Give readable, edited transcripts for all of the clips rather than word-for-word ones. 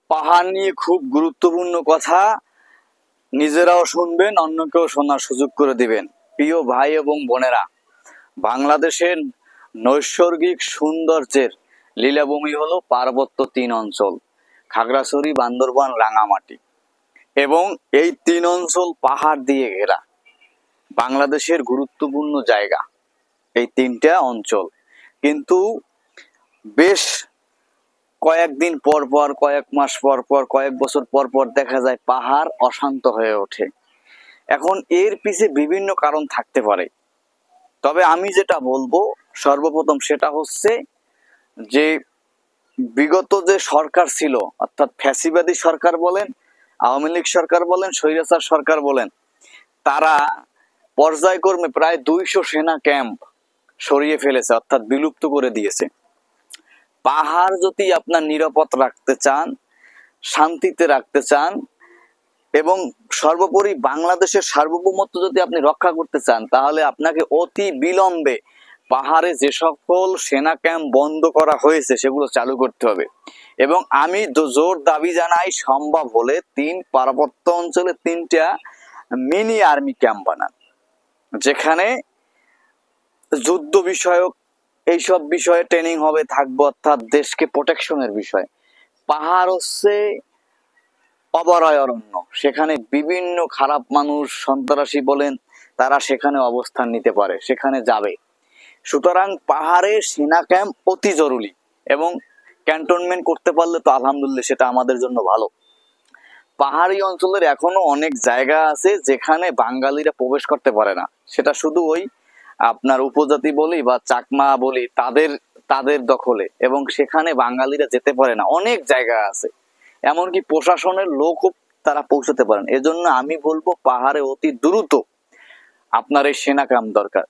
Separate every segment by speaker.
Speaker 1: পাহাড় নিয়ে খুব গুরুত্বপূর্ণ কথা, নিজেরাও শুনবেন, অন্যকেও শোনার সুযোগ করে দিবেন। প্রিয় ভাই এবং বোনেরা, বাংলাদেশের নৈসর্গিক সৌন্দর্যের লীলাভূমি হলো পার্বত্য 3 অঞ্চল: খাগড়াছড়ি, বান্দরবান, রাঙামাটি। এবং এই 3 অঞ্চল পাহাড় দিয়ে ঘেরা বাংলাদেশের গুরুত্বপূর্ণ জায়গা এই 3টা অঞ্চল। কিন্তু বেশ কয়েকদিন পর পর, কয়েক মাস পর পর, কয়েক বছর পর পর দেখা যায় পাহাড় অশান্ত হয়ে ওঠে। এখন এর পিছে বিভিন্ন কারণ থাকতে পারে, তবে আমি যেটা বলবো সর্বপ্রথম সেটা হচ্ছে যে বিগত যে সরকার ছিল, অর্থাৎ ফ্যাসিবাদী সরকার বলেন, আওয়ামী লীগ সরকার বলেন, স্বৈরাচার সরকার বলেন, তারা পর্যায়ক্রমে প্রায় 200 সেনা ক্যাম্প সরিয়ে ফেলেছে, অর্থাৎ বিলুপ্ত করে দিয়েছে। পাহাড় যদি আপনার নিরাপদ রাখতে চান, শান্তিতে রাখতে চান এবং সর্বোপরি বাংলাদেশের সার্বভৌমত্ব যদি আপনি রক্ষা করতে চান, তাহলে আপনাকে অতি বিলম্বে পাহাড়ে যে সকল সেনা ক্যাম্প বন্ধ করা হয়েছে সেগুলো চালু করতে হবে। এবং আমি জোর দাবি জানাই, সম্ভব হলে পার্বত্য অঞ্চলে 3টা মিনি আর্মি ক্যাম্প বানান, যেখানে যুদ্ধ বিষয়ক এইসব বিষয়ে ট্রেনিং হবে, থাকবো, অর্থাৎ দেশকে প্রোটেকশনের বিষয়। পাহাড় হচ্ছে অভয়ারণ্য, সেখানে বিভিন্ন খারাপ মানুষ, সন্ত্রাসী বলেন, তারা সেখানে অবস্থান নিতে পারে, সেখানে যাবে। সুতরাং পাহাড়ে সেনা ক্যাম্প অতি জরুরি, এবং ক্যান্টনমেন্ট করতে পারলে তো আলহামদুলিল্লাহ, সেটা আমাদের জন্য ভালো। পাহাড়ি অঞ্চলের এখনো অনেক জায়গা আছে যেখানে বাঙালিরা প্রবেশ করতে পারে না, সেটা শুধু ওই আপনার উপজাতি বলি বা চাকমা বলি তাদের দখলে, এবং সেখানে বাঙালিরা যেতে পারে না। অনেক জায়গা আছে, এমনকি প্রশাসনের লোকও তারা পৌঁছতে পারেন। এজন্য আমি বলবো পাহাড়ে অতি দ্রুত আপনার এই সেনা ক্যাম্প দরকার।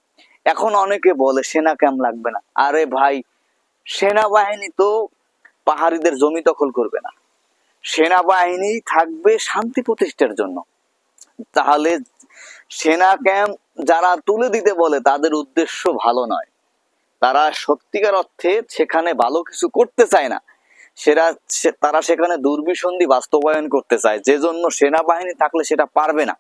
Speaker 1: এখন অনেকে বলে সেনা ক্যাম্প লাগবে না। আরে ভাই, সেনাবাহিনী তো পাহাড়িদের জমি দখল করবে না, সেনাবাহিনী থাকবে শান্তি প্রতিষ্ঠার জন্য। তাহলে সেনা ক্যাম্প যারা তুলে দিতে বলে তাদের উদ্দেশ্য ভালো নয়, তারা সত্যিকার অর্থে সেখানে ভালো কিছু করতে চায় না, তারা সেখানে দুর্বিসন্ধি বাস্তবায়ন করতে চায়, যে জন্য সেনাবাহিনী থাকলে সেটা পারবে না।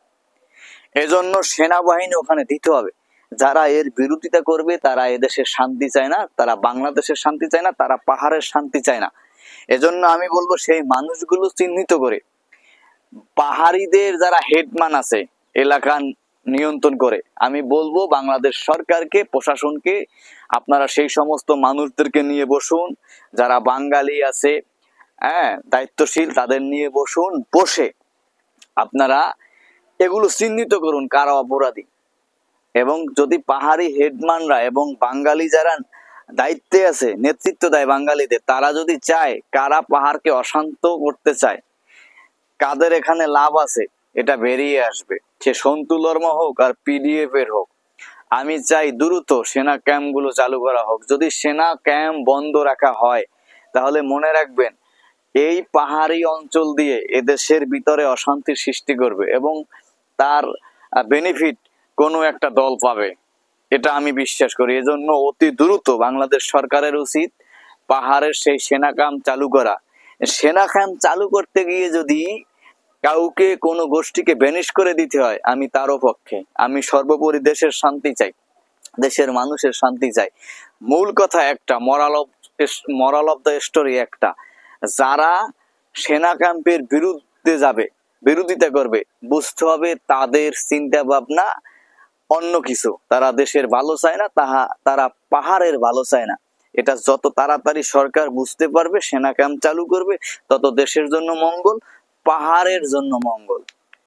Speaker 1: এজন্য সেনাবাহিনী ওখানে দিতে হবে। যারা এর বিরোধিতা করবে তারা এদেশের শান্তি চায় না, তারা বাংলাদেশের শান্তি চায় না, তারা পাহাড়ের শান্তি চায় না। এজন্য আমি বলবো সেই মানুষগুলো চিহ্নিত করে পাহাড়িদের যারা হেডম্যান আছে এলাকা নিয়ন্ত্রণ করে, আমি বলবো বাংলাদেশ সরকারকে, প্রশাসনকে, আপনারা সেই সমস্ত মানুষদেরকে নিয়ে বসুন, যারা বাঙালি আছে, দায়িত্বশীল, তাদের নিয়ে বসুন, বসে আপনারা এগুলো চিহ্নিত করুন কারা অপরাধী। এবং যদি পাহাড়ি হেডম্যানরা এবং বাঙালি যারা দায়িত্বে আছে, নেতৃত্ব দেয় বাঙালিদের, তারা যদি চায় কারা পাহাড়কে অশান্ত করতে চায়, কাদের এখানে লাভ আছে, এটা বেরিয়ে আসবে। সে সন্তুলর্ম হোক আর পিডিএফ এর হোক, আমি চাই দ্রুত সেনা ক্যাম্প গুলো চালু করা হোক। যদি সেনা ক্যাম্প বন্ধ রাখা হয়, তাহলে মনে রাখবেন এই পাহাড়ি অঞ্চল দিয়ে এদেশের ভিতরে অশান্তির সৃষ্টি করবে, এবং তার বেনিফিট কোনো একটা দল পাবে, এটা আমি বিশ্বাস করি। এজন্য অতি দ্রুত বাংলাদেশ সরকারের উচিত পাহাড়ের সেই সেনা ক্যাম্প চালু করা। সেনা ক্যাম্প চালু করতে গিয়ে যদি কাউকে, কোনো গোষ্ঠীকে ব্যানিশ করে দিতে হয়, আমি তারও পক্ষে। আমি সর্বোপরি দেশের শান্তি চাই, দেশের মানুষের শান্তি চাই। মূল কথা একটা, মরাল অফ দ্য স্টোরি একটা, যারা সেনা ক্যাম্পের বিরুদ্ধে যাবে, বিরোধিতা করবে, বুঝতে হবে তাদের চিন্তা ভাবনা অন্য কিছু। তারা দেশের ভালো চায় না, তারা পাহাড়ের ভালো চায় না। এটা যত তাড়াতাড়ি সরকার বুঝতে পারবে, সেনা ক্যাম্প চালু করবে, তত দেশের জন্য মঙ্গল, পাহাড়ের জন্য মঙ্গল।